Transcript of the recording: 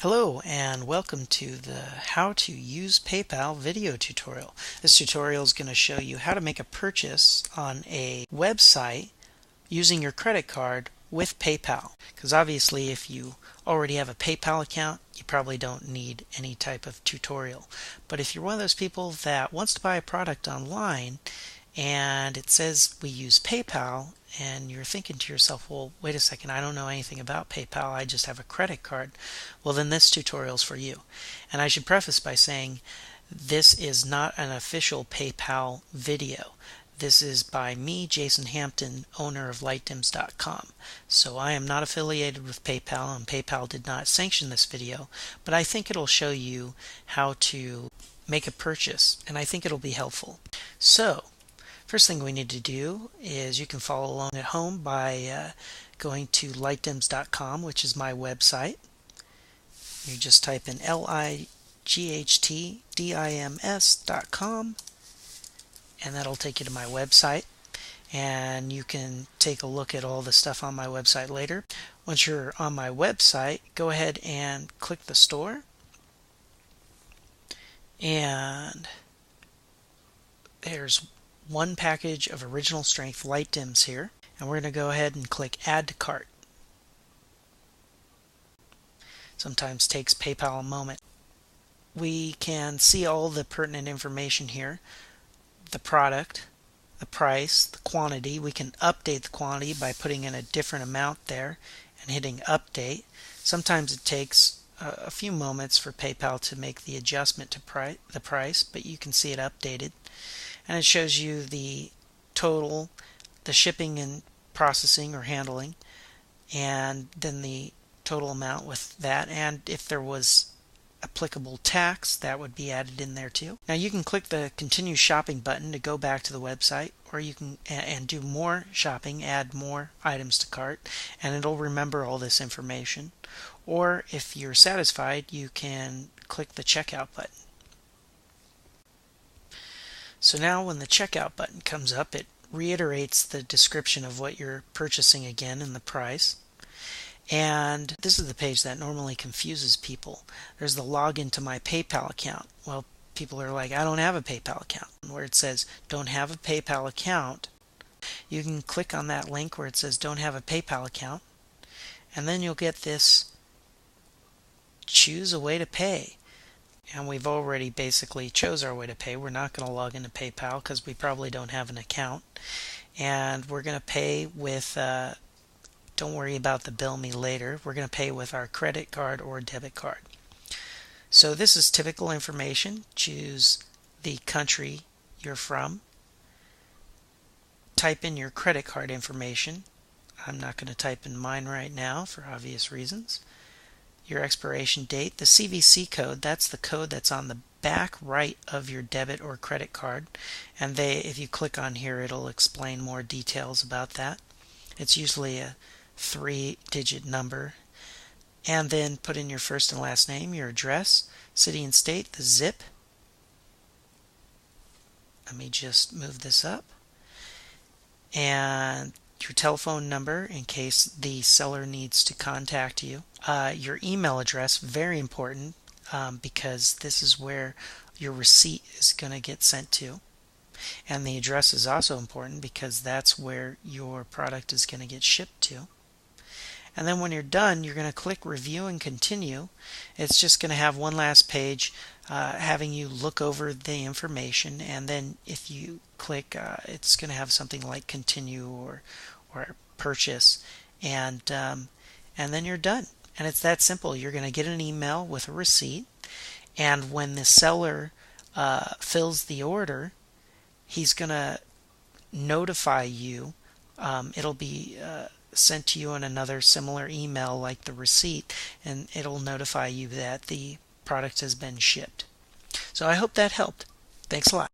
Hello and welcome to the How to Use PayPal video tutorial. This tutorial is going to show you how to make a purchase on a website using your credit card with PayPal. Because obviously if you already have a PayPal account, you probably don't need any type of tutorial. But if you're one of those people that wants to buy a product online and it says we use PayPal, and you're thinking to yourself, well, wait a second, I don't know anything about PayPal, I just have a credit card. Well, then this tutorial is for you. And I should preface by saying this is not an official PayPal video. This is by me, Jason Hampton, owner of LIGHTDIMS.com. So I am not affiliated with PayPal, and PayPal did not sanction this video, but I think it'll show you how to make a purchase, and I think it'll be helpful. So first thing we need to do is you can follow along at home by going to LIGHTDIMS.com, which is my website. You just type in LIGHTDIMS.com and that'll take you to my website, and you can take a look at all the stuff on my website later. Once you're on my website, go ahead and click the store, and there's one package of original strength light dims here, and we're going to go ahead and click add to cart. Sometimes takes PayPal a moment. We can see all the pertinent information here: the product, the price, the quantity. We can update the quantity by putting in a different amount there and hitting update. Sometimes it takes a few moments for PayPal to make the adjustment to the price, but you can see it updated. And it shows you the total, the shipping and processing or handling, and then the total amount with that, and if there was applicable tax, that would be added in there too. Now you can click the continue shopping button to go back to the website, or you can and do more shopping, add more items to cart, and it'll remember all this information. Or if you're satisfied, you can click the checkout button. So now when the checkout button comes up, it reiterates the description of what you're purchasing again and the price. And this is the page that normally confuses people. There's the login to my PayPal account. Well, people are like, I don't have a PayPal account. Where it says don't have a PayPal account, you can click on that link where it says don't have a PayPal account, and then you'll get this choose a way to pay. And we've already basically chose our way to pay. We're not going to log into PayPal because we probably don't have an account. And we're going to pay with, don't worry about the bill me later, we're going to pay with our credit card or debit card. So this is typical information. Choose the country you're from. Type in your credit card information. I'm not going to type in mine right now for obvious reasons. Your expiration date, the CVC code, that's the code that's on the back right of your debit or credit card, and if you click on here, it'll explain more details about that. It's usually a 3-digit number. And then put in your first and last name, your address, city and state, the zip. Let me just move this up. And your telephone number in case the seller needs to contact you. Your email address, very important, because this is where your receipt is going to get sent to. And the address is also important because that's where your product is going to get shipped to. And then when you're done, you're going to click review and continue. It's just going to have one last page having you look over the information, and then if you click, it's going to have something like continue or purchase, and then you're done. And it's that simple. You're going to get an email with a receipt, and when the seller fills the order, he's going to notify you. It'll be sent to you in another similar email like the receipt, and it'll notify you that the product has been shipped. So I hope that helped. Thanks a lot.